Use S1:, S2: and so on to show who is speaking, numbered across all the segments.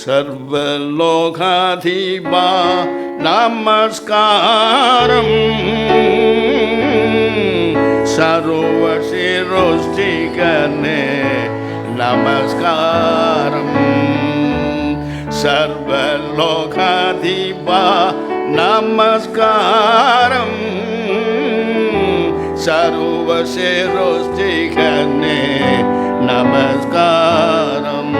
S1: சர்வலோகாதிபா நமஸ்காரம், சர்வசிருஷ்டிகனே நமஸ்காரம், சர்வலோகாதிபா நமஸ்காரம், சர்வசிருஷ்டிகனே நமஸ்காரம்.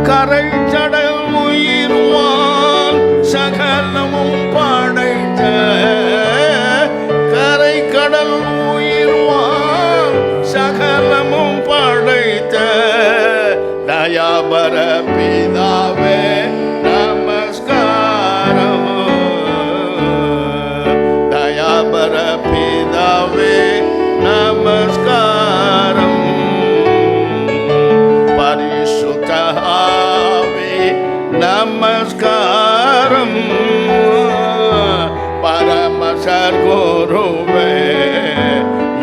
S1: கரைச்சடல் உயிர்வான் சகலமும் படைத்த, கரை கடல் உயிர்வான் சகலமும் படைத்த தயாபர பிதாவே நமஸ்காரம், தயாபர பிதாவே நமஸ்காரம், பரிசுத்த ஆவி நமஸ்காரம், பரம சத்குருவே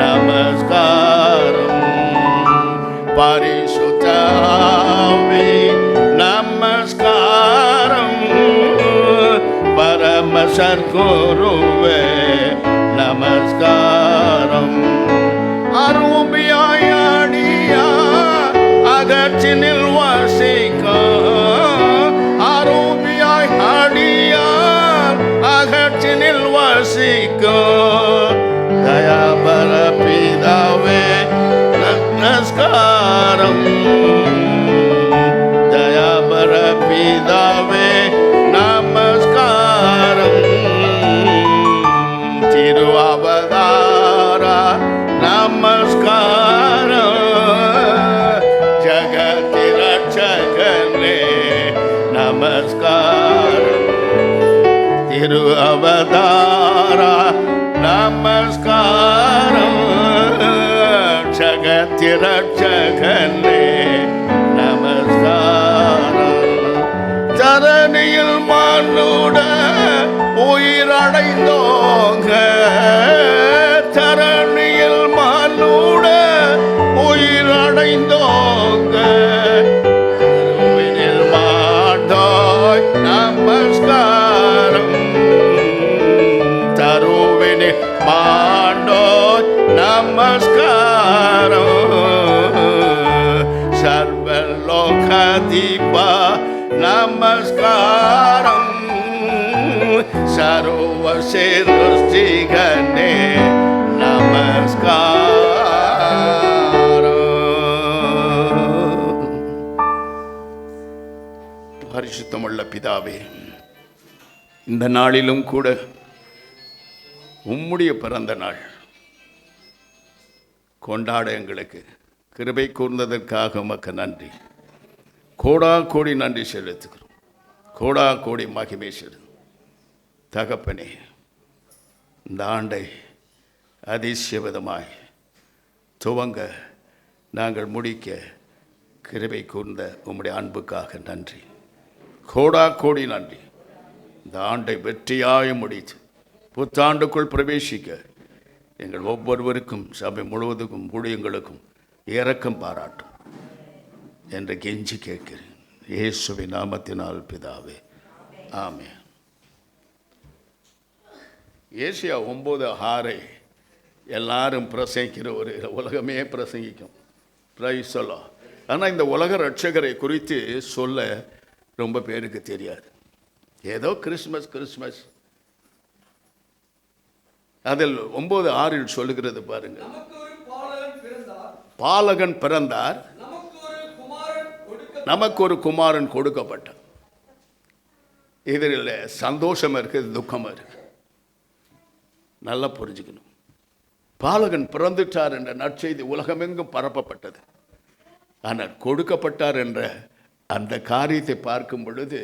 S1: நமஸ்காரம், பரிசுத்த ஆவி நமஸ்காரம், பரம சத்குருவே நமஸ்காரம். அருமையாடியா அகற்றினில் வாசிக்க, அருமையாய் ஆடியா அகற்றினில் வாசிக்க, தயாபர பிதாவே நமஸ்காரம், தயாபர பிதாவே நமஸ்காரம், திருஅவதார நமஸ்காரம், ஜகத்திரட்சகனே நமஸ்காரம், திருஅவதார நமஸ்காரம், ஜகத்திரட்சகனே நமஸ்காரம். தரணியில் மானுட உயிரடைந்தோங்க, தரணியில் மானுட உயிரடைந்தோங்க, தருவினில் மாண்டோய் நமஸ்காரம், தருவினில் மாண்டோய் நமஸ்காரம், சர்வலோகாதிபா நமஸ்காரம், சர்வசிருஷ்டிகனே நமஸ்காரம். பரிசுத்தமுள்ள பிதாவே, இந்த நாளிலும் கூட உம்முடைய பிறந்த நாள் கொண்டாட எங்களுக்கு கிருபை கூர்ந்ததற்காக உமக்கு நன்றி. கோடா கோடி நன்றி செலுத்துகிறோம், கோடா கோடி மகிமை செலுத்துகிறோம். தகப்பனே, இந்த ஆண்டை அதிசயவிதமாய் துவங்க நாங்கள் முடிக்க கிருபை கூர்ந்த உம்முடைய அன்புக்காக நன்றி, கோடா கோடி நன்றி. இந்த ஆண்டை வெற்றியாய முடித்து புத்தாண்டுக்குள் பிரவேசிக்க எங்கள் ஒவ்வொருவருக்கும் சபை முழுவதுக்கும் ஊழியங்களுக்கும் இரக்கம் பாராட்டும் என்று கெஞ்சி கேட்கிறேன், இயேசுவின் நாமத்தினால் பிதாவே, ஆமென். ஏசியா 9:6 எல்லாரும் பிரசங்கிக்கிற ஒரு உலகமே பிரசங்கிக்கும், பிரைஸ் சொல்லலாம். ஆனால் இந்த உலக ரட்சகரை குறித்து சொல்ல ரொம்ப பேருக்கு தெரியாது. ஏதோ கிறிஸ்மஸ் கிறிஸ்மஸ். அதில் 9:6 சொல்லுகிறது பாருங்க, பாலகன் பிறந்தார், நமக்கு ஒரு குமாரன் கொடுக்கப்பட்டார். இதில் சந்தோஷம் இருக்குது, துக்கம் இருக்கு. நல்லா புரிஞ்சுக்கணும். பாலகன் பிறந்துட்டார் என்ற நற்செய்தி உலகமெங்கும் பரப்பப்பட்டது. ஆனால் கொடுக்கப்பட்டார் என்ற அந்த காரியத்தை பார்க்கும் பொழுது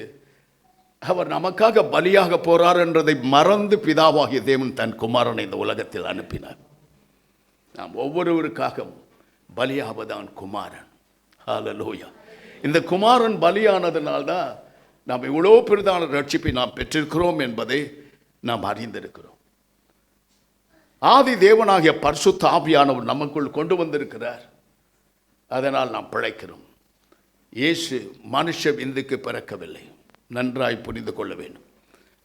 S1: அவர் நமக்காக பலியாக போறார் என்றதை மறந்து பிதாவாகிய தேவன் தன் குமாரனை இந்த உலகத்தில் அனுப்பினார். நாம் ஒவ்வொருவருக்காகவும் பலியாவதான் குமாரன். ஹல்லேலூயா. இந்த குமாரன் பலியானதுனால்தான் நாம் இவ்வளோ பெரிதான ரட்சிப்பை நாம் பெற்றிருக்கிறோம் என்பதை நாம் அறிந்திருக்கிறோம். ஆதி தேவனாகிய பரிசுத்த ஆவியானவர் நமக்குள் கொண்டு வந்திருக்கிறார். அதனால் நாம் பிழைக்கிறோம். இயேசு மனுஷ விந்துக்கு பிறக்கவில்லை. நன்றாய் புரிந்து கொள்ள வேண்டும்.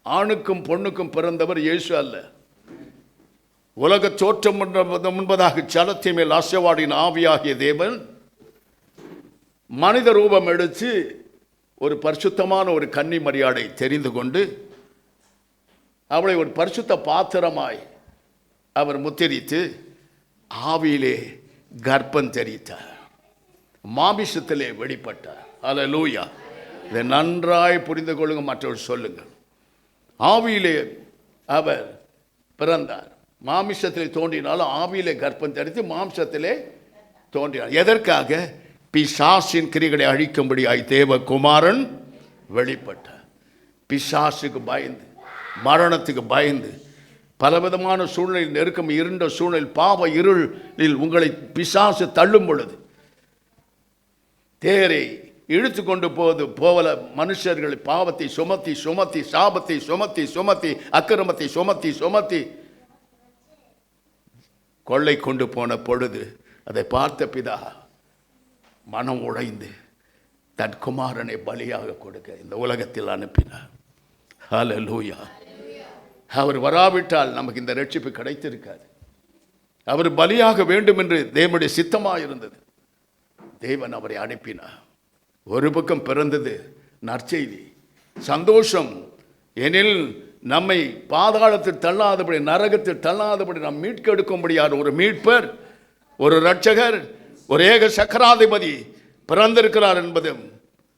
S1: ஆணுக்கும் பொண்ணுக்கும் பிறந்தவர் இயேசு அல்ல. உலக தோற்றம் முன்பதாக ஜலத்தின் மேல் அசைவாடின ஆவியாகிய தேவன் மனித ரூபம் எடுத்து ஒரு பரிசுத்தமான ஒரு கன்னி மரியாதை தெரிந்து கொண்டு அவளை ஒரு பரிசுத்த பாத்திரமாய் அவர் முத்திரித்து ஆவியிலே கர்ப்பம் தெரித்தார், மாமிசத்திலே வெளிப்பட்டார். அல்லேலூயா. இதை நன்றாய் புரிந்து கொள்ளுங்க, மற்றவர்கள் சொல்லுங்கள். ஆவியிலே அவர் பிறந்தார், மாமிசத்திலே தோன்றினாலும் ஆவியிலே கர்ப்பம் தரித்து மாம்சத்திலே தோன்றினார். எதற்காக? பிசாசின் கிரிகளை அழிக்கும்படியாய் தேவகுமாரன் வெளிப்பட்டார். பிசாசுக்கு பயந்து, மரணத்துக்கு பயந்து, பலவிதமான சூழ்நிலை, நெருக்கம், இருண்ட சூழ்நிலை, பாவ இருளில் உங்களை பிசாசு தள்ளும் பொழுது தேரை இழுத்து கொண்டு போவல மனுஷர்களை பாவத்தை சுமத்தி சுமத்தி, சாபத்தை சுமத்தி சுமத்தி, அக்கிரமத்தை சுமத்தி சுமத்தி கொள்ளை கொண்டு போன பொழுது அதை பார்த்த பிதா மனம் உடைந்து தன் குமாரனை பலியாக கொடுக்க இந்த உலகத்தில் அனுப்பினார். ஹல்லேலூயா. அவர் வராவிட்டால் நமக்கு இந்த ரட்சிப்பு கிடைத்திருக்காது. அவர் பலியாக வேண்டும் என்று தேவனுடைய சித்தமாக இருந்தது. தேவன் அவரை அனுப்பினார். ஒரு பக்கம் பிறந்தது நற்செய்தி, சந்தோஷம். எனில் நம்மை பாதாளத்தில் தள்ளாதபடி, நரகத்தில் தள்ளாதபடி நாம் மீட்கெடுக்கும்படியான ஒரு மீட்பர், ஒரு இரட்சகர், ஒரு ஏக சக்கராதிபதி பிறந்திருக்கிறார் என்பதும்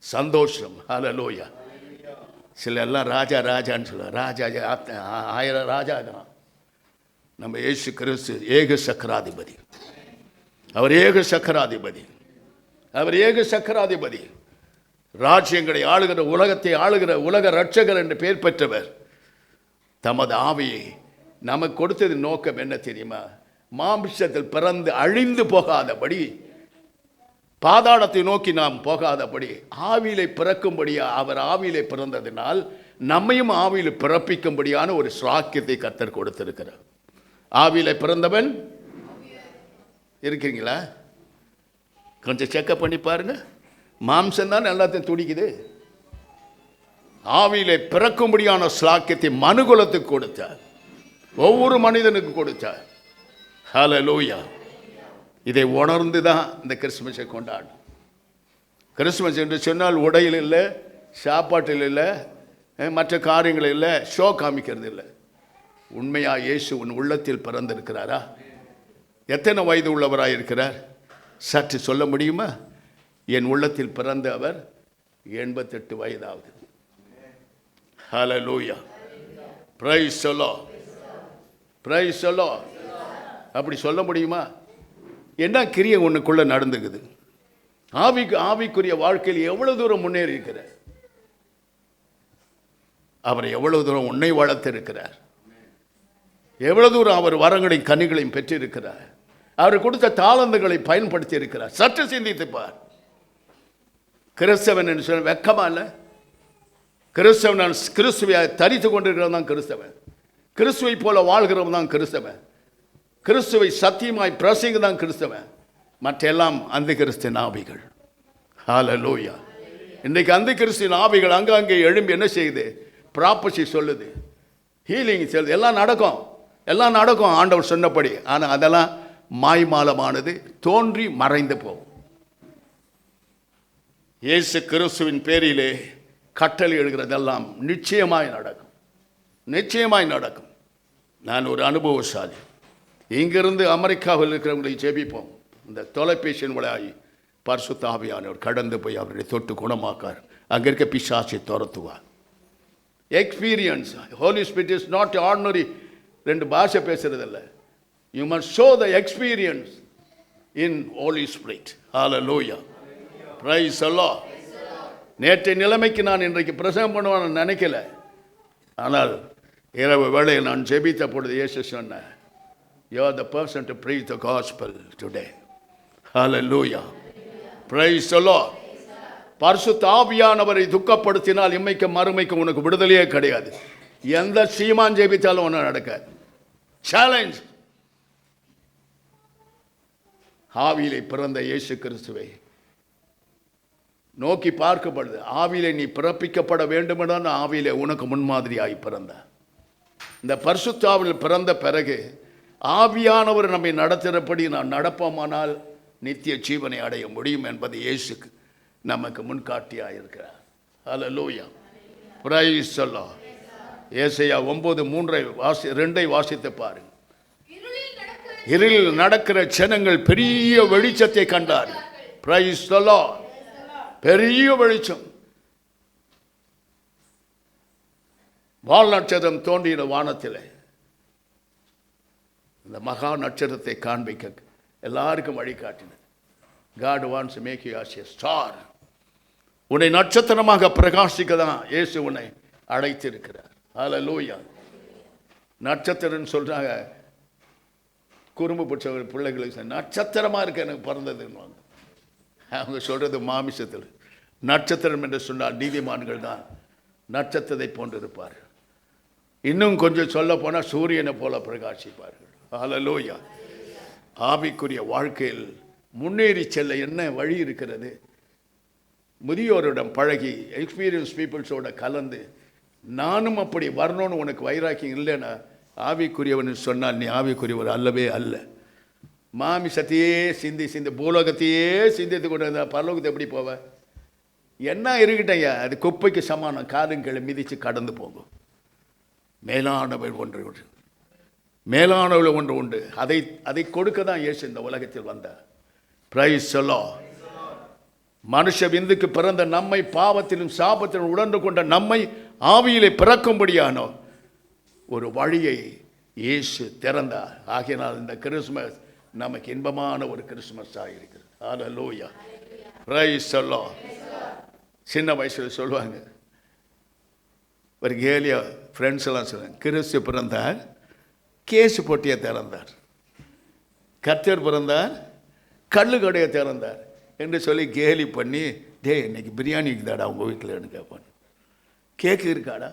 S1: சந்தோஷம். ஹல்லேலூயா. சில எல்லாம் ராஜா ராஜான்னு சொல்லுவார். ராஜா 1000 ராஜா தான். நம்ம இயேசு கிறிஸ்து ஏக சக்கராதிபதி. அவர் ஏக சக்கராதிபதி. அவர் ஏக சக்கராதிபதி. ராஜ்யங்களை ஆளுகிற, உலகத்தை ஆளுகிற உலக இரட்சகர் என்று பெயர் பெற்றவர். தமது ஆவியை நமக்கு கொடுத்தது நோக்கம் என்ன தெரியுமா? மாம்சத்தில் பிறந்து அழிந்து போகாதபடி, பாதாளத்தை நோக்கி நாம் போகாதபடி ஆவியிலே பிறக்கும்படியா அவர் ஆவியிலே பிறந்ததினால் நம்மையும் ஆவியில் பிறப்பிக்கும்படியான ஒரு சாக்கியத்தை கர்த்தர் கொடுத்திருக்கிறார். ஆவியிலே பிறந்தவன் இருக்கிறீங்களா? கொஞ்சம் செக்கப் பண்ணி பாருங்க. மாம்சம் தான் எல்லாத்தையும் துடிக்குது. ஆவியிலே பிறக்கும்படியான சாக்கியத்தை மனுகுலத்துக்கு கொடுத்தார், ஒவ்வொரு மனிதனுக்கு கொடுத்தார். ஹல்லேலூயா. இதை உணர்ந்து தான் இந்த கிறிஸ்துமஸை கொண்டாடும். கிறிஸ்துமஸ் என்று சொன்னால் உடையில் இல்லை, சாப்பாட்டில் இல்லை, மற்ற காரியங்கள் இல்லை, ஷோ காமிக்கிறது இல்லை. உண்மையாக இயேசு உன் உள்ளத்தில் பிறந்திருக்கிறாரா? எத்தனை வயது உள்ளவராக இருக்கிறார்? சற்று சொல்ல முடியுமா? என் உள்ளத்தில் பிறந்த அவர் 88 வயதாவது. Hallelujah. Praise the Lord. Praise the Lord. அப்படி சொல்ல முடியுமா? என்ன கிரியை ஒன்றுக்குள்ளே நடந்துக்குது? ஆவிக்குரிய வாழ்க்கையில் எவ்வளவு தூரம் முன்னேறி இருக்கிறார்? அவர் எவ்வளவு தூரம் உன்னை வளர்த்திருக்கிறார்? எவ்வளவு தூரம் அவர் வரங்களையும் கனிகளையும் பெற்றிருக்கிறார்? அவர் கொடுத்த தாளந்துகளை பயன்படுத்தி இருக்கிறார். சற்று சிந்தித்துப்பார். கிறிஸ்தவன் என்று சொல்ல வெக்கமா இல்லை? கிறிஸ்தவன் கிறிஸ்துவை தரித்து கொண்டிருக்கிறவன் தான் கிறிஸ்தவன். கிறிஸ்துவை போல வாழ்கிறவன் தான் கிறிஸ்தவன். கிறிஸ்துவை சத்தியமாய் பிரசங்க தான் கிறிஸ்தவன். மற்றெல்லாம் அந்த கிறிஸ்தின் ஆவிகள். ஹல்லேலூயா. இன்றைக்கு அந்த கிறிஸ்தின் ஆவிகள் அங்கங்கே எழும்பி என்ன செய்யுது? ப்ராப்பர்சி சொல்லுது, ஹீலிங் சொல்லுது. எல்லாம் நடக்கும், எல்லாம் நடக்கும் ஆண்டவர் சொன்னபடி. ஆனால் அதெல்லாம் மாய்மாலமானது, தோன்றி மறைந்து போகும். இயேசு கிறிஸ்துவின் பேரிலே கட்டளை எழுகிறதெல்லாம் நிச்சயமாய் நடக்கும், நிச்சயமாய் நடக்கும். நான் ஒரு அனுபவசாலி. இங்கிருந்து அமெரிக்காவில் இருக்கிறவங்களை ஜெபிப்போம். இந்த தொலைபேசியின் வழியாகி பரிசுத்த ஆவியானவர் கடந்து போய் அவருடைய தொட்டு குணமாக்கார். அங்கே இருக்க பிசாசை துரத்துவார். Experience. Holy Spirit is not ordinary. 2 பாஷை பேசுறதில்லை. You must show the experience in Holy Spirit. Hallelujah. Praise the Lord. நேற்றைய நிலைமைக்கு நான் இன்றைக்கு பிரசங்கம் பண்ணுவான்னு நினைக்கல. ஆனால் இரவு வேளையில் நான் ஜெபித்த பொழுது இயேசு சொன்னேன், you are the person to preach the gospel today. Hallelujah. Praise the Lord. பரிசுத்த ஆவியானவரை துக்கப்படுத்தினால் இம்மைக்கு மறுமைக்கு உனக்கு விடுதலையே கிடையாது. எந்த சீமான் ஜெபித்தாலும் ஒன்றும் நடக்காது. சேலஞ்ச். ஆவியிலே பிறந்த இயேசு கிறிஸ்துவை நோக்கி பார்க்கப்படுது. ஆவியிலே நீ பிறப்பிக்கப்பட வேண்டுமென ஆவியிலே உனக்கு முன்மாதிரியாய் பிறந்த. இந்த பரிசுத்தாவில் பிறந்த பிறகு ஆவியானவர் நம்மை நடத்துகிறபடி நான் நடப்போமானால் நித்திய ஜீவனை அடைய முடியும் என்பது இயேசுக்கு நமக்கு முன்காட்டியாக இருக்கிறார். Hallelujah, praise the Lord. ஏசாயா 9:3 வாசித்து பாருங்க. இருளில் நடக்கிற ஜனங்கள் பெரிய வெளிச்சத்தை கண்டார். Price the Lord. பெரிய வெளிச்சம். வால் நட்சத்திரம் தோன்றின வானத்தில் இந்த மகா நட்சத்திரத்தை காண்பிக்க எல்லாருக்கும் வழிகாட்டினது. God wants to make you as a star. உன்னை நட்சத்திரமாக பிரகாசிக்க தான் இயேசு உன்னை அழைத்திருக்கிறார். ஹல்லேலூயா. நட்சத்திரம்னு சொல்றாங்க. குறும்பு பிடிச்ச பிள்ளைகளுக்கு நட்சத்திரமா இருக்க எனக்கு பிறந்ததுன்னு அவங்க சொல்றது மாமிசத்தில். நட்சத்திரம் என்று சொன்னால் நீதிமான்கள் தான் நட்சத்திரத்தை போன்று இருப்பார்கள். இன்னும் கொஞ்சம் சொல்ல போனால் சூரியனை போல பிரகாசிப்பார்கள். ஹல்லேலூயா. ஆவிக்குரிய வாழ்க்கையில் முன்னேறி செல்ல என்ன வழி இருக்கிறது? முதியோரிடம் பழகி எக்ஸ்பீரியன்ஸ் பீப்புள்ஸோட கலந்து நானும் அப்படி வரணும்னு உனக்கு வைராக்கியம் இல்லைன்னா ஆவிக்குரியவன் சொன்னால் நீ ஆவிக்குரியவர் அல்லவே அல்ல. மாமிசத்தையே சிந்தி பூலோகத்தையே சிந்தித்து கொண்டு இருந்தால் பரலோகத்தை எப்படி போவ? என்ன இருக்கட்டையா, அது குப்பைக்கு சமானம். காதுங்களை மிதித்து கடந்து போகும். மேலானவர் ஒன்று உண்டு, மேலானவர் ஒன்று உண்டு. அதை கொடுக்க தான் இயேசு இந்த உலகத்தில் வந்தார். Price the Lord. மனுஷ விந்துக்கு பிறந்த நம்மை, பாவத்திலும் சாபத்திலும் உணர்ந்து கொண்ட நம்மை ஆவியிலே பிறக்கும்படியான ஒரு வழியை இயேசு திறந்தார். ஆகையினால் இந்த கிறிஸ்மஸ் நமக்கு இன்பமான ஒரு கிறிஸ்மஸ் ஆகியிருக்கிறது. ஹல்லேலூயா, பிரைஸ் தி லார்ட். சின்ன வயசில் சொல்லுவாங்க, ஒரு கேலியா ஃப்ரெண்ட்ஸ் எல்லாம் சொல்லுவாங்க, கிறிஸ்து பிறந்தார், கேசு போட்டியை திறந்தார். கர்த்தர் பிறந்தார், கல்லு கடையை திறந்தார் என்று சொல்லி கேலி பண்ணி, இன்னைக்கு பிரியாணி இருக்குதாடா உங்கள் வீட்டில்னு கேட்பான். கேக்கு இருக்காடா?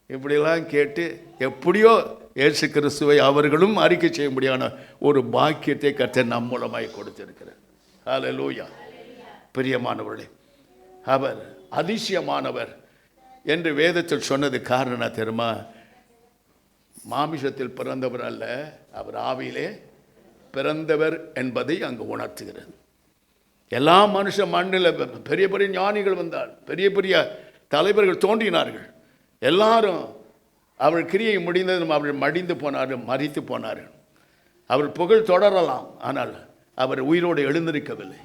S1: இப்படிலாம் கேட்டு எப்படியோ இயேசு கிறிஸ்துவை அவர்களும் அறிக்கை செய்ய முடியாத ஒரு பாக்கியத்தை கர்த்தர் நம் மூலமாய் கொடுத்திருக்கிறார். ஹல்லேலூயா. பிரியமானவர்களே, அவர் அதிசயமானவர் என்று வேதத்தில் சொன்னது காரணம் தெரியுமா? மாமிசத்தில் பிறந்தவர் அல்ல, அவர் ஆவியிலே பிறந்தவர் என்பதை அங்கு உணர்த்துகிறது. எல்லா மனுஷ மண்ணில் பெரிய பெரிய ஞானிகள் வந்தார், பெரிய பெரிய தலைவர்கள் தோன்றினார்கள். எல்லாரும் அவள் கிரியை முடிந்ததும் அவள் மடிந்து போனார்கள், மரித்து போனார்கள். அவர் புகழ் தொடரலாம், ஆனால் அவர் உயிரோடு எழுந்திருக்கவில்லை.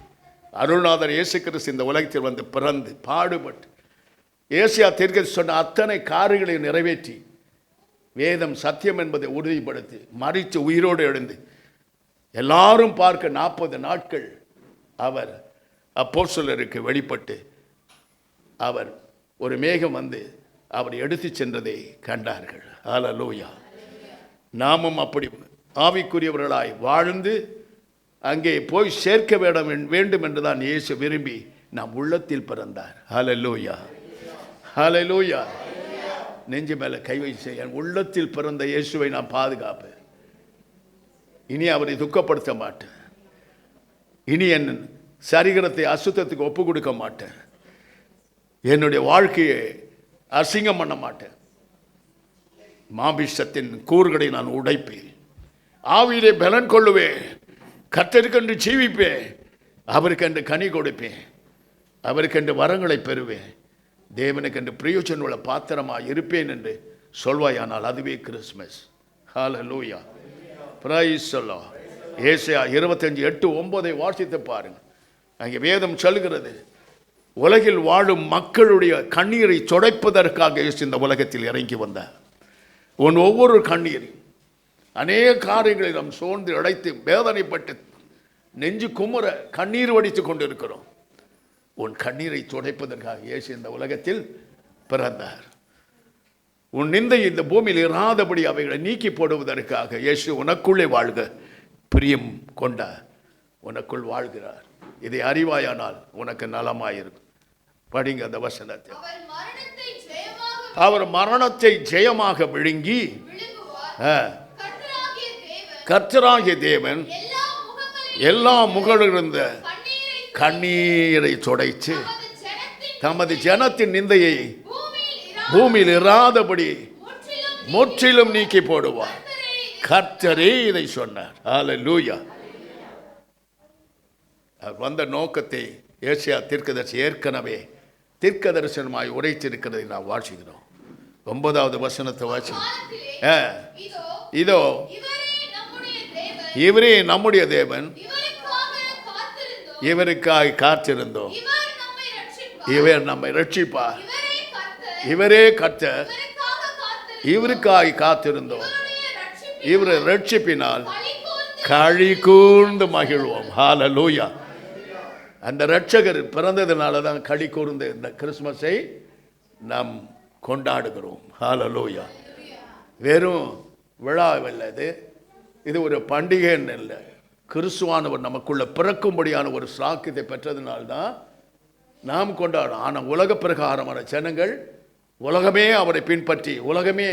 S1: அருள்நாதர் இயேசு கிறிஸ்து இந்த உலகத்தில் வந்து பிறந்து பாடுபட்டு ஏசியா தீர்க்கதரிசி சொன்ன அத்தனை காரியங்களை நிறைவேற்றி வேதம் சத்தியம் என்பதை உறுதிப்படுத்தி மரித்து உயிரோடு எழுந்து எல்லாரும் பார்க்க 40 நாட்கள் அவர் அப்போஸ்தலருக்கு வெளிப்பட்டு அவர் ஒரு மேகம் வந்து அவர் எடுத்து சென்றதை கண்டார்கள். ஹல்லேலூயா. நாமும் அப்படி ஆவிக்குரியவர்களாய் வாழ்ந்து அங்கே போய் சேர்க்க வேண்டும் என்று தான் இயேசு விரும்பி நம் உள்ளத்தில் பிறந்தார். ஹல்லேலூயா, ஹல்லேலூயா. நெஞ்சு மேலே கை வைத்து என் உள்ளத்தில் பிறந்த இயேசுவை நான் பாதுகாப்பேன். இனி அவரை துக்கப்படுத்த மாட்டேன். இனி என் சரீரத்தை அசுத்தத்துக்கு ஒப்பு கொடுக்க மாட்டேன். என்னுடைய வாழ்க்கையை அசிங்கம் பண்ண மாட்டேன். மாமிசத்தின் கூறுகளை நான் உடைப்பேன். ஆவியிலே பலன் கொள்ளுவேன். கர்த்தருக்கென்று ஜீவிப்பேன். அவருக்கென்று கனி கொடுப்பேன். அவருக்கென்று வரங்களை பெறுவேன். தேவனுக்கென்று பிரயோஜனமுள்ள பாத்திரமாக இருப்பேன் என்று சொல்வாயானால் அதுவே Christmas. Hallelujah, praise the Lord. ஏசாயா 25:8-9 வாசித்து பாருங்கள். அங்கே வேதம் சொல்கிறது, உலகில் வாழும் மக்களுடைய கண்ணீரை துடைப்பதற்காக இயேசு இந்த உலகத்தில் இறங்கி வந்தார். உன் ஒவ்வொரு கண்ணீரையும் அநேக காரியங்களை நாம் சோர்ந்து அடைத்து வேதனைப்பட்டு நெஞ்சு குமுற கண்ணீர் வடித்து கொண்டிருக்கிறோம். உன் கண்ணீரை துடைப்பதற்காக இயேசு இந்த உலகத்தில் பிறந்தார். உன் நிந்தை இந்த பூமியில் இராதபடி அவைகளை நீக்கி போடுவதற்காக இயேசு உனக்குள்ளே வாழ்க பிரியம் கொண்ட உனக்குள் வாழ்கிறார். இதை அறிவாயானால் உனக்கு நலமாயிருக்கும். படிங்க அந்த வசனத்தை. அவர் மரணத்தை ஜெயமாக விழுங்கி கர்த்தராகிய தேவன் எல்லா முகங்களிலிருந்த கண்ணீரை துடைத்து தமது ஜனத்தின் நிந்தையை பூமியில் இராதபடி முற்றிலும் நீக்கி போடுவார். கர்த்தரே இதை சொன்னார். ஹல்லேலூயா. வந்த நோக்கத்தை ஏசாயா தீர்க்கதரிசி ஏற்கனவே தீர்க்கதரிசனமாய் உரைத்திருக்கிறதை நாம் வாசிக்கிறோம். 9வது வசனத்தை வாசிக்கிறோம். இதோ இவரே நம்முடைய தேவன், இவருக்காக காத்திருந்தோம், இவர் நம்மை ரட்சிப்பார், இவரே கர்த்தர், இவருக்காக காத்திருந்தோம், இவரை ரட்சிப்பினால் களி கூர்ந்து மகிழ்வோம். ஹல்லேலூயா. அந்த ரட்சகர் பிறந்ததுனால தான் களி கூர்ந்து இந்த கிறிஸ்மஸை நாம் கொண்டாடுகிறோம். ஹல்லேலூயா. வெறும் விழாவில்லை, இது ஒரு பண்டிகை இல்லை. கிறிஸ்துவானவர் நமக்குள்ள பிறக்கும்படியான ஒரு சாக்கியத்தை பெற்றதுனால்தான் நாம் கொண்டாடும். ஆனால் உலக பிரகாரமான ஜனங்கள் உலகமே அவரை பின்பற்றி உலகமே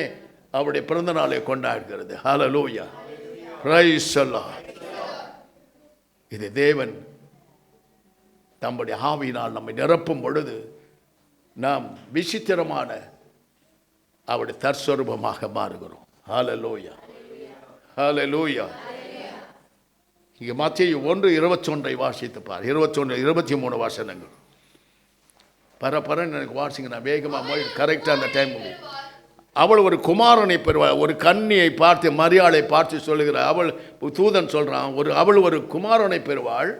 S1: அவருடைய பிறந்த நாளை கொண்டாடுகிறது. ஹல்லேலூயா. Praise the Lord. இது தேவன் தம்முடைய ஆவியினால் நம்மை நிரப்பும் பொழுது நாம் விசித்திரமான அவருடைய தற்ஸ்வரூபமாக மாறுகிறோம். ஹல்லேலூயா. ஹல்லேலூயா. இங்கே மத்தேயு 1:21 வாசித்து பார். 21, 23 வசனங்கள் பரபரன்னு எனக்கு வாசிங்க. நான் வேகமாக போய் கரெக்டாக அந்த டைம் முடியும். அவள் ஒரு குமாரனை பெறுவாள். ஒரு கன்னியை பார்த்து மரியாளை பார்த்து சொல்லுகிறாள். அவள் தூதன் சொல்கிறான், அவள் ஒரு குமாரனை பெறுவாள்,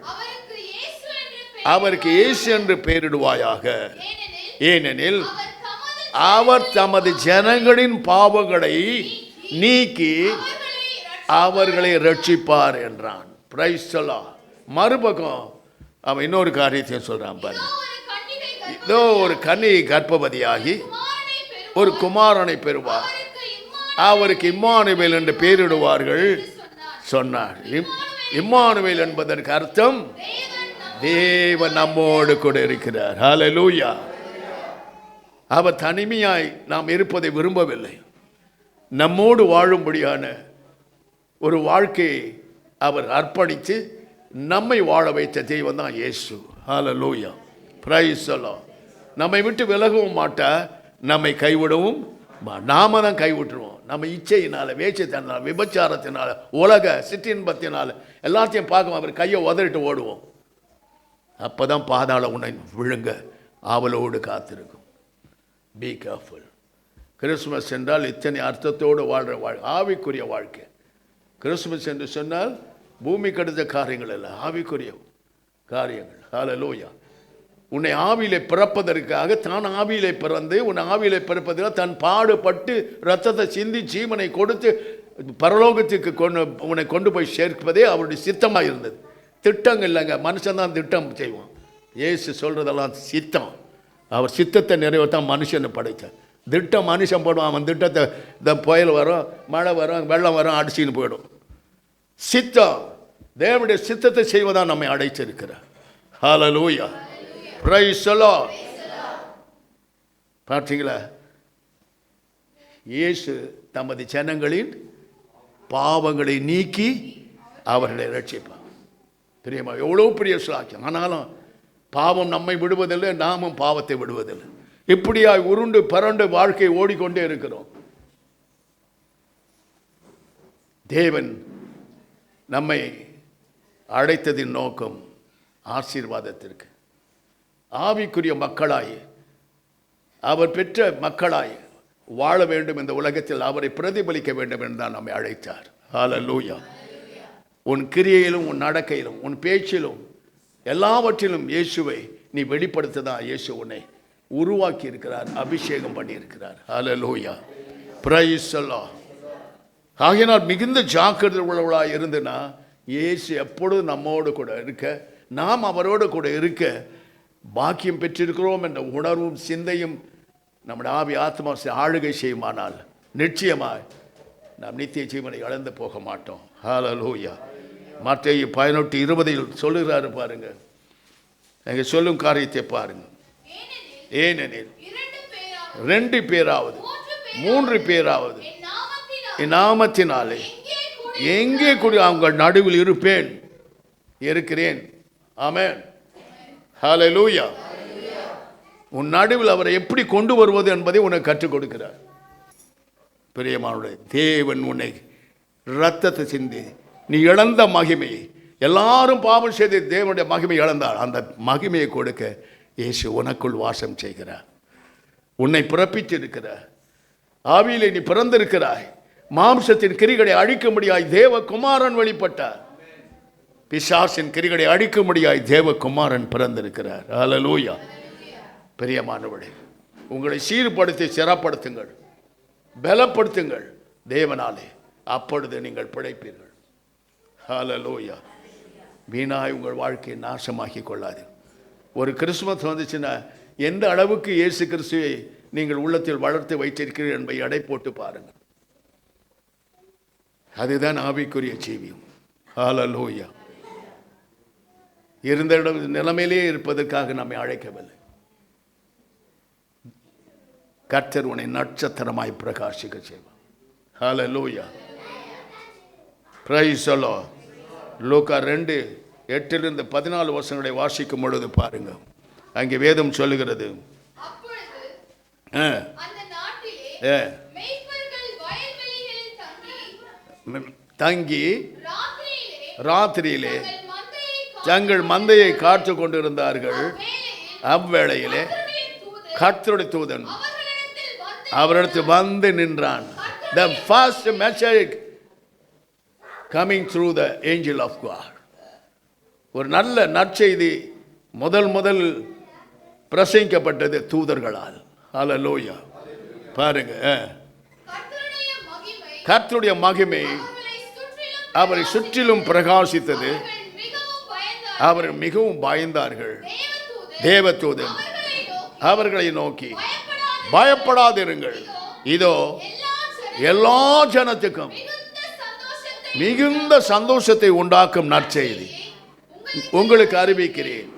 S1: அவருக்கு இயேசு என்று பெயரிடுவாயாக, ஏனெனில் அவர் தமது ஜனங்களின் பாவங்களை நீக்கி அவர்களை ரட்சிப்பார் என்றான். Price the Lord. மறுபக்கம் அவன் இன்னொரு காரியத்தையும் சொல்றான் பாருங்க. இதோ ஒரு கன்னி கர்ப்பவதியாகி ஒரு குமாரனை பெறுவார், அவருக்கு இம்மானுவேல் என்று பெயரிடுவார்கள் சொன்னார். இம்மானுவேல் என்பதற்கு அர்த்தம் தேவன் நம்மோடு கூட இருக்கிறார். ஹல்லேலூயா. அவர் தனிமையாய் நாம் இருப்பதை விரும்பவில்லை. நம்மோடு வாழும்படியான ஒரு வாழ்க்கையை அவர் அர்ப்பணித்து நம்மை வாழ வைத்த தெய்வம் தான் Yesu. Hallelujah. Praise the Lord. நம்மை விட்டு விலகவும் மாட்டார், நம்மை கைவிடவும் நாம தான் கைவிட்டுருவோம். நம்ம இச்சையினால, வேட்சைத்தனால, விபச்சாரத்தினால, உலக சிற்றின்பத்தினால எல்லாத்தையும் பார்க்க அவர் கையை உதறிட்டு ஓடுவோம். அப்போதான் பாதாள உன்னை விழுங்க ஆவலோடு காத்திருக்கும். Be careful. கிறிஸ்துமஸ் என்றால் இத்தனை அர்த்தத்தோடு வாழ்கிற ஆவிக்குரிய வாழ்க்கை. கிறிஸ்துமஸ் என்று சொன்னால் பூமி கடுத்த காரியங்கள் அல்ல, ஆவிக்குரிய காரியங்கள். ஹல்லேலூயா. உன்னை ஆவியிலே பிறப்பதற்காக தான் ஆவியிலே பிறந்து உன்னை ஆவியிலே பிறப்பதற்காக தன் பாடுபட்டு ரத்தத்தை சிந்தி ஜீவனை கொடுத்து பரலோகத்துக்கு உன்னை கொண்டு போய் சேர்ப்பதே அவருடைய சித்தமாக இருந்தது. திட்டங்கள் இல்லைங்க, மனுஷன் தான் திட்டம் செய்வான். இயேசு சொல்கிறதெல்லாம் சித்தம். அவர் சித்தத்தை நிறைவேற்றான் மனுஷனை படைத்தார். திட்டம் மனுஷன் போடுவான். அவன் திட்டத்தை இந்த புயல் வரும், மழை வரும், வெள்ளம் வரும், அடிச்சின்னு போயிடும். சித்தம், தேவனுடைய சித்தத்தை செய்வதான் நம்மை அடைச்சிருக்கிறார். ஹல்லேலூயா. Praise the Lord. பார்த்தீங்களா, இயேசு தமது ஜனங்களின் பாவங்களை நீக்கி அவர்களை ரட்சிப்பார். தெரியுமா, எவ்வளோ பெரிய சாக்கியம். ஆனாலும் பாவம் நம்மை விடுவதில்லை, நாமும் பாவத்தை விடுவதில்லை. இப்படியாய் உருண்டு பரண்டு வாழ்க்கை ஓடிக்கொண்டே இருக்கிறோம். தேவன் நம்மை அழைத்ததின் நோக்கம் ஆசீர்வாதத்திற்கு, ஆவிக்குரிய மக்களாய் அவர் பெற்ற மக்களாய் வாழ வேண்டும். இந்த உலகத்தில் அவரை பிரதிபலிக்க வேண்டும் என்று தான் நம்மை அழைத்தார். ஹல்லேலூயா. உன் கிரியையிலும் உன் நடக்கையிலும் உன் பேச்சிலும் எல்லாவற்றிலும் இயேசுவை நீ வெளிப்படுத்த தான் இயேசு உன்னை உருவாக்கி இருக்கிறார், அபிஷேகம் பண்ணி இருக்கிறார். ஹல்லேலூயா. Praise the Lord. ஆகையினால் மிகுந்த ஜாக்கிரதை உள்ளவளாக இருந்துனா இயேசு எப்பொழுது நம்மோடு கூட இருக்க, நாம் அவரோடு கூட இருக்க பாக்கியம் பெற்றிருக்கிறோம் என்ற உணர்வும் சிந்தையும் நம்முடைய ஆவி ஆத்மா ஆளுகை செய்யுமானால் நிச்சயமாக நாம் நித்திய ஜீவனை இழந்து போக மாட்டோம். ஹல்லேலூயா. மத்தேயு 18:20 சொல்லுகிறாரு பாருங்க. அங்கே சொல்லும் காரியத்தை பாருங்க. ஏனெனில் 2 பேராவது 3 பேராவது என் நாமத்தினாலே எங்கே கூடி அவங்க நடுவில் இருப்பேன், இருக்கிறேன். ஆமென். ஹல்லேலூயா. உன் நடுவில் அவரை எப்படி கொண்டு வருவது என்பதை உனக்கு கற்றுக் கொடுக்கிறார். பிரியமானவர்களே, தேவன் உன்னை இரத்தத்தை சிந்தி நீ இழந்த மகிமையை, எல்லாரும் பாவம் செய்து தேவனுடைய மகிமை இழந்தால் அந்த மகிமையை கொடுக்க இயேசு உனக்குள் வாசம் செய்கிறார். உன்னை பிறப்பித்திருக்கிறார். ஆவியிலே நீ பிறந்திருக்கிறாய். மாம்சத்தின் கிரிகளை அழிக்கும்படியாய் தேவகுமாரன் வெளிப்பட்டார். பிசாசின் கிரிகளை அழிக்கும்படியாய் தேவகுமாரன் பிறந்திருக்கிறார். ஹல்லேலூயா. பிரியமானவர்களே, உங்களை சீர்படுத்தி சிறப்படுத்துங்கள், பலப்படுத்துங்கள் தேவனாலே. அப்பொழுது நீங்கள் பிழைப்பீர்கள். ஹல்லேலூயா. வீணாய் உங்கள் வாழ்க்கையை நாசமாக்கி கொள்ளாது. ஒரு கிறிஸ்துமஸ் வந்துச்சுன்னா எந்த அளவுக்கு இயேசு கிறிஸ்துவை நீங்கள் உள்ளத்தில் வளர்த்து வைத்திருக்கிறீர்கள் என்பதை எடை போட்டு பாருங்கள். அதுதான் ஆவிக்குரிய ஜீவியம். ஹல்லேலூயா. இருந்த நிலைமையிலே இருப்பதற்காக நம்மை அழைக்கவில்லை. கர்த்தர் உன்னை நட்சத்திரமாய் பிரகாசிக்க செய்வார். ஹல்லேலூயா. Praise the Lord. லூக்கா 2:8-14 வசனங்களை வாசிக்கும் பொழுது பாருங்க, அங்கே வேதம் சொல்லுகிறது, தங்கி ராத்திரியிலே தங்கள் மந்தையை காத்து கொண்டிருந்தார்கள். அவ்வேளையிலே கர்த்தருடைய தூதன் அவரிடத்தில் வந்து நின்றான். The first message coming through the angel of God. ஒரு நல்ல நற்செய்தி முதல் பிரசங்கிக்கப்பட்டது தூதர்களால். ஹல்லேலூயா. பாருங்க, கர்த்தருடைய மகிமை அவரை சுற்றிலும் பிரகாசித்தது. அவர் மிகவும் பயந்தார்கள். தேவதூதன் அவர்களை நோக்கி, பயப்படாதிருங்கள், இதோ எல்லா ஜனத்துக்கும் மிகுந்த சந்தோஷத்தை உண்டாக்கும் நற்செய்தி உங்களுக்கு அறிவிக்கிறேன்.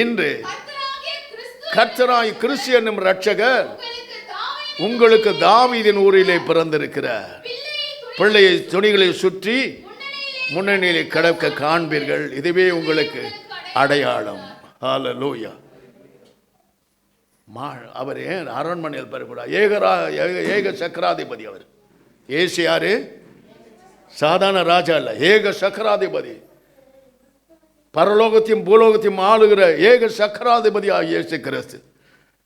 S1: இன்று கர்த்தராய் கிறிஸ்து என்னும் இரட்சகர் உங்களுக்கு தாவீதின் ஊரிலே பிறந்திருக்கிறார். பிள்ளையை துணிகளை சுற்றி முன்னணியிலே கிடக்க காண்பீர்கள். இதுவே உங்களுக்கு அடையாளம். ஹல்லேலூயா. அவர் ஏன் அரண்மனையில் பெறக்கூடாது? ஏக சக்கராதிபதி அவர். ஏசு யாரு? சாதாரண ராஜா இல்ல, ஏக சக்கராதிபதி. பரலோகத்தையும் பூலோகத்தையும் ஆளுகிற ஏக சக்கராதிபதி இயேசு கிறிஸ்து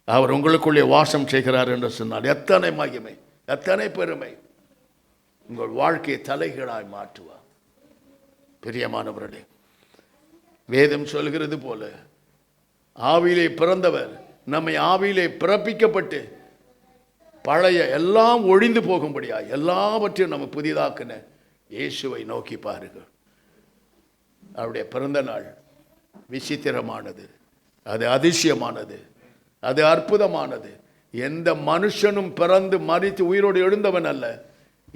S1: அவர் உங்களுக்குள்ளே வாசம் செய்கிறார் என்று சொன்னால் எத்தனை மகிமை, எத்தனை பெருமை. உங்கள் வாழ்க்கையை தலைகீழாய் மாற்றுவார். பிரியமானவர்களே, வேதம் சொல்கிறது போல ஆவியிலே பிறந்தவர் நம்மை ஆவியிலே பிறப்பிக்கப்பட்டு பழைய எல்லாம் ஒழிந்து போகும்படியா எல்லாவற்றையும் நம்ம புதிதாக்கின இயேசுவை நோக்கி பாருங்கள். அவருடைய பிறந்த நாள் விசித்திரமானது, அது அதிசயமானது, அது அற்புதமானது. எந்த மனுஷனும் பிறந்து மரித்து உயிரோடு எழுந்தவன் அல்ல.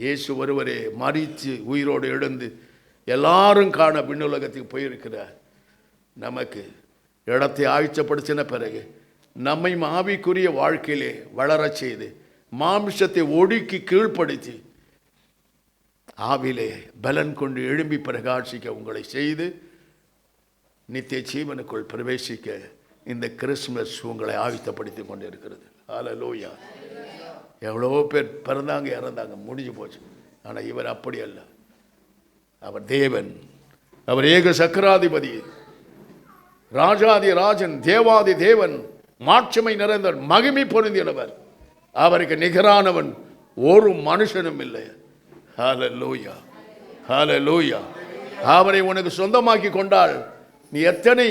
S1: இயேசு ஒருவரே மரித்து உயிரோடு எழுந்து எல்லாரும் காண விண்ணுலகத்துக்கு போயிருக்கிறார். நமக்கு இடத்தை ஆயத்தப்படுத்தின பிறகு நம்மை ஆவிக்குரிய வாழ்க்கையிலே வளரச் செய்து மாம்சத்தை ஒடுக்கி கீழ்ப்படுத்தி ஆவிலே பலன் கொண்டு எழும்பி பிரகாசிக்க உங்களை செய்து நித்திய ஜீவனுக்குள் பிரவேசிக்க இந்த கிறிஸ்துமஸ் உங்களை ஆயத்தப்படுத்தி கொண்டு இருக்கிறது. ஹல்லேலூயா. எவ்வளோ பேர் பிறந்தாங்க, இறந்தாங்க, முடிஞ்சு போச்சு. ஆனால் இவர் அப்படி அல்ல. அவர் தேவன், அவர் ஏக சக்கராதிபதி, ராஜாதி ராஜன், தேவாதி தேவன், மாட்சிமை நிறைந்தவர், மகிமை பொருந்தினவர். அவருக்கு நிகரானவன் ஒரு மனுஷனும் இல்லை. ஹல்லேலூயா, ஹல்லேலூயா. அவரை உனக்கு சொந்தமாக்கி கொண்டால் நீ எத்தனை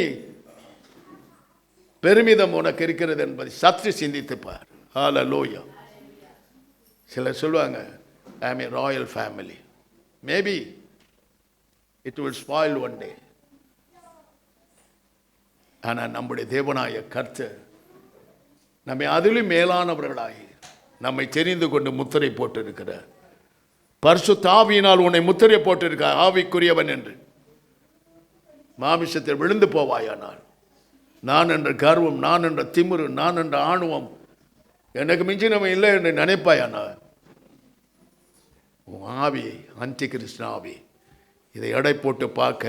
S1: பெருமிதம் உனக்கு இருக்கிறது என்பதை சற்று சிந்தித்துப்பார். ஹல்லேலூயா. சிலர் சொல்லுவாங்க, ஐ am a royal family. Maybe it will spoil one day. ஆனால் நம்முடைய தேவனாய கர்த்தர் நம்மை அதிலும் மேலானவர்களாகி நம்மை தெரிந்து கொண்டு முத்திரை போட்டிருக்கிறார். பரிசுத்த ஆவியினால் உன்னை முத்திரை போட்டிருக்கார், ஆவிக்குரியவன் என்று. மாமிசத்தில் விழுந்து போவாயானால் நான் என்ற கர்வம், நான் என்ற திமிரு, நான் என்ற ஆணவம் எனக்கு மிஞ்சினவன் இல்லை என்று நினைப்பாயானால் ஆவி, அந்தி கிறிஸ்து ஆவி, இதை எடை போட்டு பார்க்க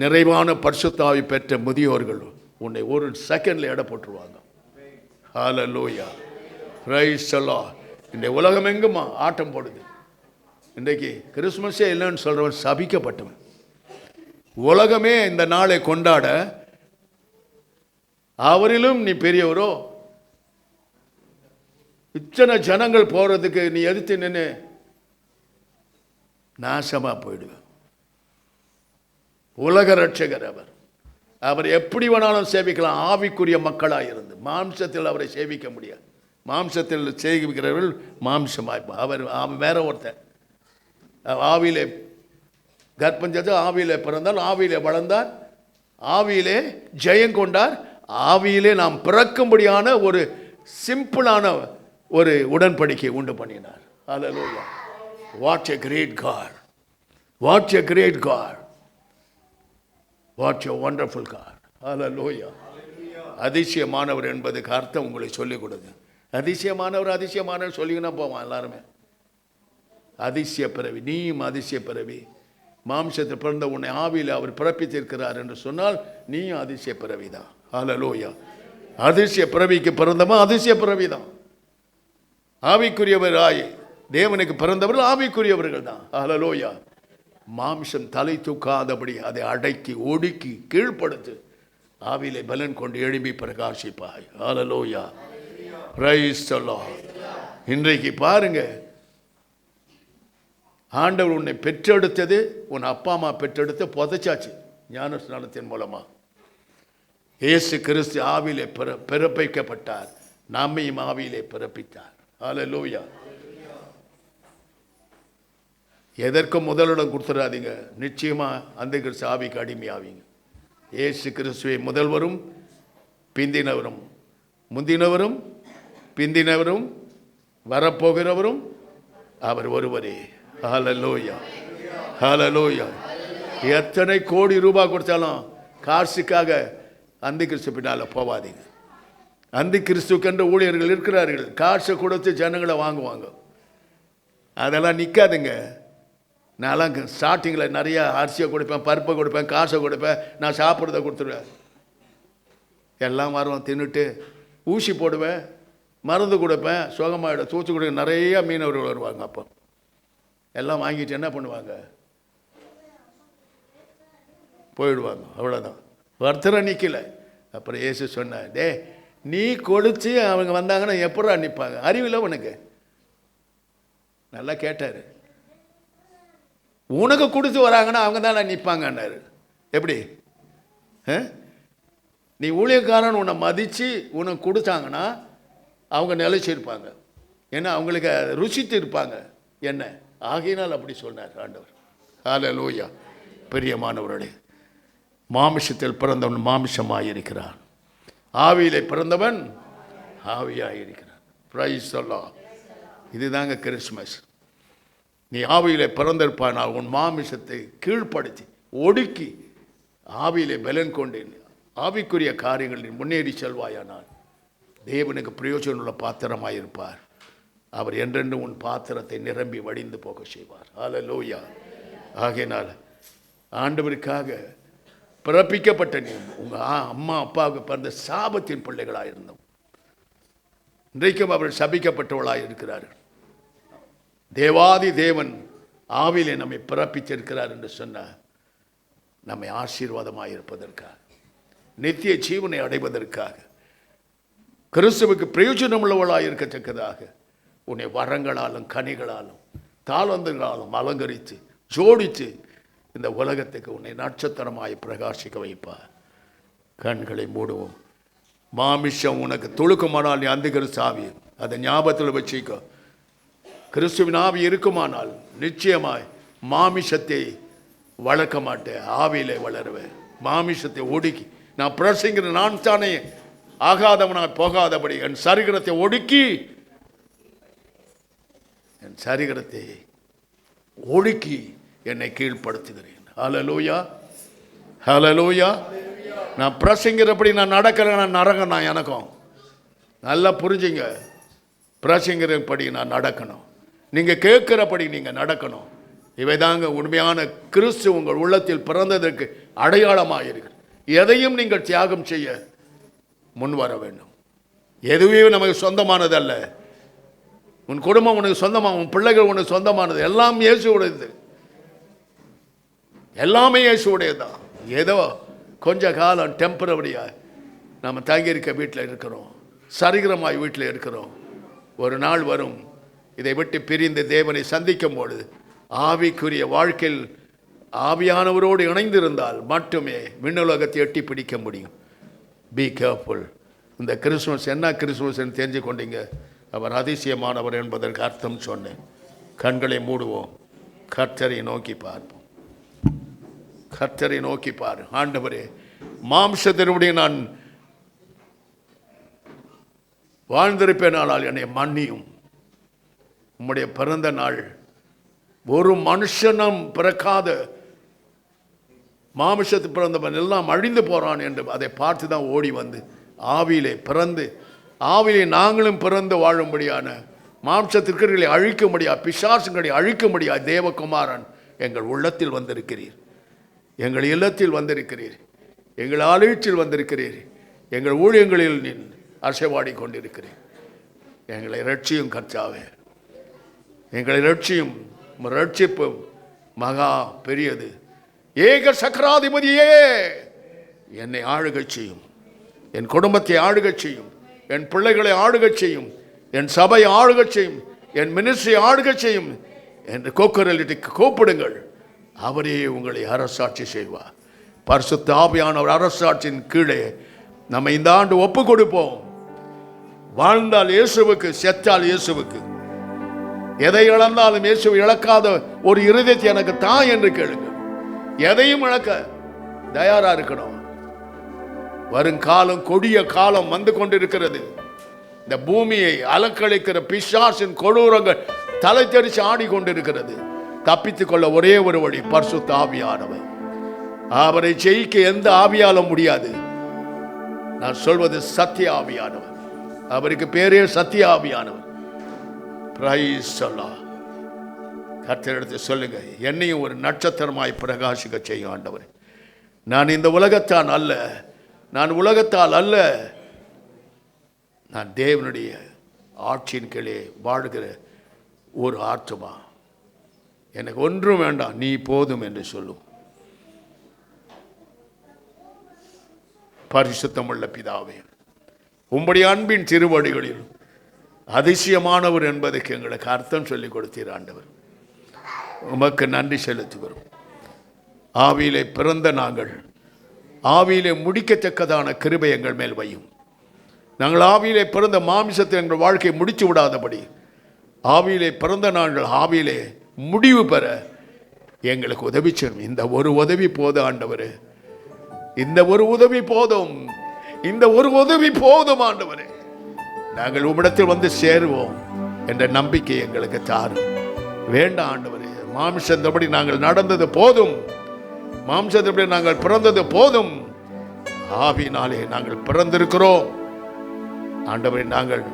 S1: நிறைவான பரிசுத்த ஆவி பெற்ற முதியோர்கள் உன்னை ஒரு செகண்டில் எடை போட்டுருவாங்க. ஹல்லேலூயா, பிரைஸ் தி லார்ட். இந்த உலகம் எங்குமா ஆட்டம் போடுது. இன்றைக்கு கிறிஸ்மஸே இல்லைன்னு சொல்கிறவன் சபிக்கப்பட்டவன். உலகமே இந்த நாளை கொண்டாட அவரிலும் நீ பெரியவரோ? இத்தனை ஜனங்கள் போகிறதுக்கு நீ எதிர்த்து நின்று நாசமாக போயிடுவேன். உலக ரட்சகர் அவர். அவர் எப்படி வேணாலும் சேவிக்கலாம். ஆவிக்குரிய மக்களாக இருந்து மாம்சத்தில் அவரை சேவிக்க முடியாது. மாம்சத்தில் சேவிக்கிறவர்கள் மாம்சமாய். அவர் வேற ஒருத்தர். ஆவியிலே கர்ப்பஞ்சது, ஆவியிலே பிறந்தார், ஆவியிலே வளர்ந்தார், ஆவியிலே ஜெயம் கொண்டார். ஆவியிலே நாம் பிறக்கும்படியான ஒரு சிம்பிளான ஒரு உடன்படிக்கை உண்டு பண்ணினார். Hallelujah. What a great God, what a great God, what a wonderful God. Hallelujah. அதிசயமானவர் என்பதுக்கு அர்த்தம் உங்களை சொல்லிக் கொடுங்க. அதிசயமானவர் அதிசயமானவர் சொல்லிங்கன்னா போவான் எல்லாருமே. அதிசய பிறவி, நீயும் அதிசய பிறவி. மாம்சத்தில் பிறந்த உன்னை ஆவியில் அவர் பிறப்பித்திருக்கிறார் என்று சொன்னால் நீயும் அதிசய பிறவி தான். ஹல்லேலூயா. அதிசய பிறவிக்கு பிறந்தவன் அதிசய பிறவி தான். ஆவிக்குரியவர் தேவனுக்கு பிறந்தவர்கள் ஆவிக்குரியவர்கள் தான். ஹல்லேலூயா. மாம்சம் தலை தூக்காதபடி அதை அடக்கி ஒடுக்கி கீழ்ப்படுத்து. ஆவியிலே பலன் கொண்டு எழுப்பி பிரகாசிப்பாய். ஹல்லேலூயா. Praise the Lord. இன்றைக்கு பாருங்க, ஆண்டவர் உன்னை பெற்றெடுத்தது, உன் அப்பா அம்மா பெற்றெடுத்து புதைச்சாச்சு ஞான ஸ்நானத்தின் மூலமா. இயேசு கிறிஸ்து ஆவியிலே பிறப்பிக்கப்பட்டார், நம்மையும் ஆவியிலே பிறப்பித்தார். ஹல்லேலூயா. எதற்கும் முதலிடம் கொடுத்துடாதீங்க. நிச்சயமா அந்த கிறிஸ்து ஆவிக்கு அடிமையாவீங்க. இயேசு கிறிஸ்துவை முதல்வரும் பிந்தினவரும், முந்தினவரும் பிந்தினவரும் வரப்போகிறவரும் அவர் ஒருவரே. ஹல்லேலூயா, ஹல்லேலூயா. எத்தனை கோடி ரூபாய் கொடுத்தாலும் காசுக்காக அந்த கிறிஸ்து பின்னால் போவாதீங்க. அந்த கிறிஸ்துக்கென்ற ஊழியர்கள் இருக்கிறார்கள், காசை கொடுத்து ஜனங்களை வாங்குவாங்க. அதெல்லாம் நிற்காதுங்க. நான்லாம் ஸ்டார்டிங்கில் நிறையா அரிசியை கொடுப்பேன், பருப்பை கொடுப்பேன், காசை கொடுப்பேன், நான் சாப்பிட்றத கொடுத்துருவேன். எல்லாம் வருவோம், தின்னுட்டு ஊசி போடுவேன், மருந்து கொடுப்பேன், சுகமாயிடும். தூத்துக்குடி நிறையா மீனவர்கள் வருவாங்க. அப்போ எல்லாம் வாங்கிட்டு என்ன பண்ணுவாங்க, போயிடுவாங்க. அவ்வளோதான், ஒருத்தரை நிற்கலை. அப்புறம் இயேசு சொன்னார், டே நீ கொடுத்து அவங்க வந்தாங்கன்னா எப்படா நிற்பாங்க? அறிவில்லை உனக்கு? நல்லா கேட்டார். உனக்கு கொடுத்து வராங்கன்னா அவங்க தான் நிற்பாங்கன்னாரு. எப்படி? நீ ஊழியக்காரன் உன்னை மதித்து உனக்கு கொடுத்தாங்கன்னா அவங்க நிலைச்சிருப்பாங்க. ஏன்னா அவங்களுக்கு ருசித்து இருப்பாங்க என்ன. ஆகையினால் அப்படி சொன்னார் ஆண்டவர். ஹல்லேலூயா. பிரியமானவர்களே, மாமிசத்தில் பிறந்தவன் மாமிசமாக இருக்கிறான், ஆவியிலே பிறந்தவன் ஆவியாக இருக்கிறான். Price the Lord. இதுதாங்க கிறிஸ்மஸ். நீ ஆவியிலே பிறந்திருப்பானால் உன் மாமிசத்தை கீழ்ப்படுத்தி ஒடுக்கி ஆவியிலே பலன் கொண்டேன் ஆவிக்குரிய காரியங்களில் முன்னேறி செல்வாயானால் தேவனுக்கு பிரயோஜனமுள்ள பாத்திரமாக இருப்பார். அவர் என்றென்றும் உன் பாத்திரத்தை நிரம்பி வடிந்து போக செய்வார். ஹல்லேலூயா. ஆகையினால் ஆண்டவருக்காக பிறப்பிக்கப்பட்ட நீ உங்கள் அம்மா அப்பாவுக்கு பிறந்த சாபத்தின் பிள்ளைகளாக இருந்தோம். இன்றைக்கும் அவர்கள் சபிக்கப்பட்டவர்களாக இருக்கிறார்கள். தேவாதி தேவன் ஆவிலே நம்மை பிறப்பித்திருக்கிறார் என்று சொன்னார். நம்மை ஆசீர்வாதமாக இருப்பதற்காக, நித்திய ஜீவனை அடைவதற்காக, கிறிஸ்துவுக்கு பிரயோஜனமுள்ளவளாக இருக்கத்தக்கதாக உன்னை வரங்களாலும் கனிகளாலும் தாளந்துகளாலும் அலங்கரித்து ஜோடித்து இந்த உலகத்துக்கு உன்னை நட்சத்திரமாய் பிரகாசிக்க வைப்பார். கண்களை மூடுவோம். மாமிஷம் உனக்கு தொழுக்குமானால் நீ அந்த கிறிஸ்து ஆவி, அதை ஞாபகத்தில் வச்சுக்கோ. கிறிஸ்துவின் ஆவி இருக்குமானால் நிச்சயமாய் மாமிஷத்தை வளர்க்க மாட்டேன், ஆவியிலே வளருவேன். மாமிஷத்தை ஒடுக்கி நான் பிரசங்கிற நான் தானே ஆகாதவனாய் போகாதபடி என் சரீரத்தை ஒடுக்கி, என் சரீரத்தை ஒடுக்கி என்னை கீழ்ப்படுத்துகிறேன். ஹல்லேலூயா, ஹல்லேலூயா. நான் பிரசங்கிறபடி நான் நடக்கிறேன், நான் நரகம் நான் எனக்கும். நல்லா புரிஞ்சுங்க. பிரசங்கிறபடி நான் நடக்கணும், நீங்கள் கேட்குறபடி நீங்கள் நடக்கணும். இவைதாங்க உண்மையான கிறிஸ்து உங்கள் உள்ளத்தில் பிறந்ததற்கு அடையாளமாக இருக்கு. எதையும் நீங்கள் தியாகம் செய்ய முன் வர வேண்டும். எதுவே நமக்கு சொந்தமானதல்ல. உன் குடும்பம் உனக்கு சொந்தமாக, உன் பிள்ளைகள் உனக்கு சொந்தமானது. எல்லாம் இயேசுடையது, எல்லாமே இயேசுடையதுதான். ஏதோ கொஞ்ச காலம் டெம்பரவரியாக நம்ம தங்கியிருக்க வீட்டில் இருக்கிறோம், சரிகிரமாய் வீட்டில் இருக்கிறோம். ஒரு நாள் வரும், இதை விட்டு பிரிந்து தேவனை சந்திக்கும் பொழுது ஆவிக்குரிய வாழ்க்கையில் ஆவியானவரோடு இணைந்திருந்தால் மட்டுமே விண்ணுலகத்தை எட்டி பிடிக்க முடியும். Be careful. இந்த கிறிஸ்துமஸ் என்ன கிறிஸ்துமஸ் தெரிஞ்சு கொண்டீங்க? அவர் அதிசயமானவர் என்பதற்கு அர்த்தம் சொன்னேன். கண்களை மூடுவோம், கர்த்தரை நோக்கி பார்ப்போம். கர்த்தரை நோக்கி பாரு. ஆண்டவரே, மாம்சத்தினுடைய நான் வாழ்ந்திருப்பேனால் என்னை மன்னியும். உம்முடைய பிறந்த நாள் ஒரு மனுஷனும் பிறக்காத மாமிசத்து பிறந்தவன் எல்லாம் அழிந்து போறான் என்று அதை பார்த்து தான் ஓடி வந்து ஆவியிலே பிறந்து, ஆவிலே நாங்களும் பிறந்து வாழும்படியான மாம்சத்திற்களை அழிக்க முடியாது, பிசாசுகளை அழிக்க முடியாது தேவகுமாரன் எங்கள் உள்ளத்தில் வந்திருக்கிறீர், எங்கள் இல்லத்தில் வந்திருக்கிறீர், எங்கள் ஆலயத்தில் வந்திருக்கிறீர், எங்கள் ஊழியங்களில் நீ அசைவாடி கொண்டிருக்கிறீர். எங்களை ரட்சியும் கர்த்தாவே, எங்களை ரட்சியும். ரட்சிப்பு மகா பெரியது. ஏக சக்கராதிபதியே, என்னை ஆளுகை செய்யும், என் குடும்பத்தை ஆளுகை செய்யும், என் பிள்ளைகளை ஆளுகை செய்யும், என் சபை ஆளுகை செய்யும், என் மினிஸ்ட்ரி ஆளுகை செய்யும் என்று கோக்கரலிட்டு கூப்பிடுங்கள். அவரே உங்களை அரசாட்சி செய்வார். பரிசுத்த ஆவியானவர் அரசாட்சியின் கீழே நம்ம இந்த ஆண்டு ஒப்பு கொடுப்போம். வாழ்ந்தால் இயேசுவுக்கு, செத்தால் இயேசுவுக்கு. எதை இழந்தாலும் இயேசுவை இழக்காத ஒரு இருதயத்தை எனக்கு தான் என்று கேளுங்கள். எதையும் இழக்க தயாரா இருக்கணும். வருங்காலம் கொடிய காலம் வந்து கொண்டிருக்கிறது. இந்த பூமியை அலக்களிக்கிற பிசாசின் கொடூரங்கள் தலை தெரிச்சு ஆடிக்கொண்டிருக்கிறது. தப்பித்துக் கொள்ள ஒரே ஒரு வழி பரிசுத்த ஆவியானவர். அவரை ஜெயிக்க எந்த ஆவியாலும் முடியாது. நான் சொல்வது சத்திய ஆவியானவர். அவருக்கு பேரே சத்திய ஆவியானவர். பிரைஸ் அல்லாஹ். கர்த்தரிடத்தை சொல்லுங்க, என்னையும் ஒரு நட்சத்திரமாய் பிரகாசிக்க செய்யும் ஆண்டவர். நான் இந்த உலகத்தான் அல்ல, நான் உலகத்தால் அல்ல, நான் தேவனுடைய ஆட்சியின் கீழே வாழ்கிற ஒரு ஆத்மா. எனக்கு ஒன்றும் வேண்டாம், நீ போதும் என்று சொல்லும். பரிசுத்தமுள்ள பிதாவே, உம்முடைய அன்பின் திருவடிகளில் அதிசயமானவர் என்பதற்கு எங்களுக்கு அர்த்தம் சொல்லிக் கொடுத்தீர் ஆண்டவர். உமக்கு நன்றி செலுத்துகிறோம். ஆவியிலே பிறந்த நாங்கள் ஆவியிலே முடிக்கத்தக்கதான கிருபை எங்கள் மேல் வையும். நாங்கள் ஆவியிலே பிறந்த மாமிசத்தை எங்கள் வாழ்க்கையை முடித்து விடாதபடி ஆவியிலே பிறந்த நாங்கள் ஆவியிலே முடிவு பெற எங்களுக்கு உதவி செய்யும். இந்த ஒரு உதவி போதும் ஆண்டவரே, இந்த ஒரு உதவி போதும், இந்த ஒரு உதவி போதும் ஆண்டவரே. நாங்கள் உம்மிடத்தில் வந்து சேருவோம் என்ற நம்பிக்கை எங்களுக்கு தாரும். வேண்டாம் ஆண்டவரே, மாம்சத்தபடி நாங்கள் நடந்தது போதும், மாம்சத்தபடி நாங்கள் பிறந்தது போதும். ஆவியினாலே நாங்கள் பிறந்திருக்கிறோம் ஆண்டவரே. நாங்கள்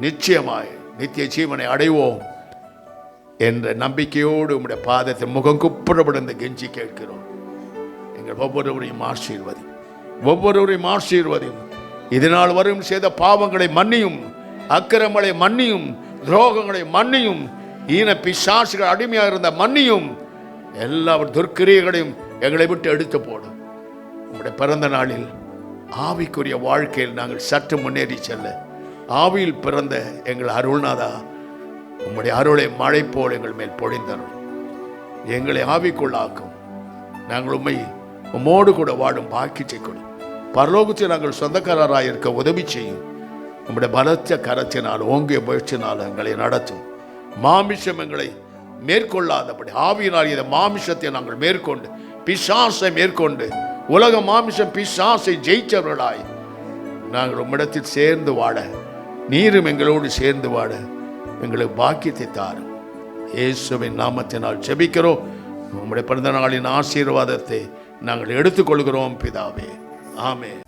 S1: நிச்சயமாய் நித்திய ஜீவனை அடைவோம் என்ற நம்பிக்கையோடு உம்முடைய பாதத்தை முகம் குப்புறப்பட கெஞ்சி கேட்கிறோம். எங்கள் ஒவ்வொருவரையும் ஆசீர்வதி, ஒவ்வொருவரையும் ஆசீர்வதியும். இதனால் வரும் செய்த பாவங்களை மன்னியும், அக்கிரமங்களை மன்னியும், துரோகங்களை மன்னியும், ஈன பிசாசுகள் அடிமையாக இருந்த மன்னியும். எல்லா துர்க்கிரியங்களையும் எங்களை விட்டு எடுத்து போடும். உங்களுடைய பிறந்த நாளில் ஆவிக்குரிய வாழ்க்கையில் நாங்கள் சற்று முன்னேறி செல்ல ஆவியில் பிறந்த எங்கள் அருள்நாதா, உம்முடைய அருளை மழை போல் எங்கள் மேல் பொழிந்தரும். எங்களை ஆவிக்குள்ளாக்கும். நாங்கள் உம்மோடு கூட வாழும் பாக்கியத்தை கொடு. பரலோகத்தில் நாங்கள் சொந்தக்காரராக இருக்க உதவி செய்யும். நம்முடைய பலத்த கரத்தினால் ஓங்கிய முயற்சினால் எங்களை நடத்தும். மாமிசம் எங்களை மேற்கொள்ளாதபடி ஆவியினால் இந்த மாமிசத்தை நாங்கள் மேற்கொண்டு, பிசாசை மேற்கொண்டு, உலக மாமிசம் பிசாசை ஜெயிச்சவர்களாய் நாங்கள் உம்மிடத்தில் சேர்ந்து வாழ, நீரும் எங்களோடு சேர்ந்து வாழ எங்களுக்கு பாக்கியத்தை தாரும். இயேசுவின் நாமத்தினால் ஜெபிக்கிறோம். உம்முடைய பிறந்த நாளின் ஆசீர்வாதத்தை நாங்கள் எடுத்துக்கொள்கிறோம் பிதாவே. ஆமென்.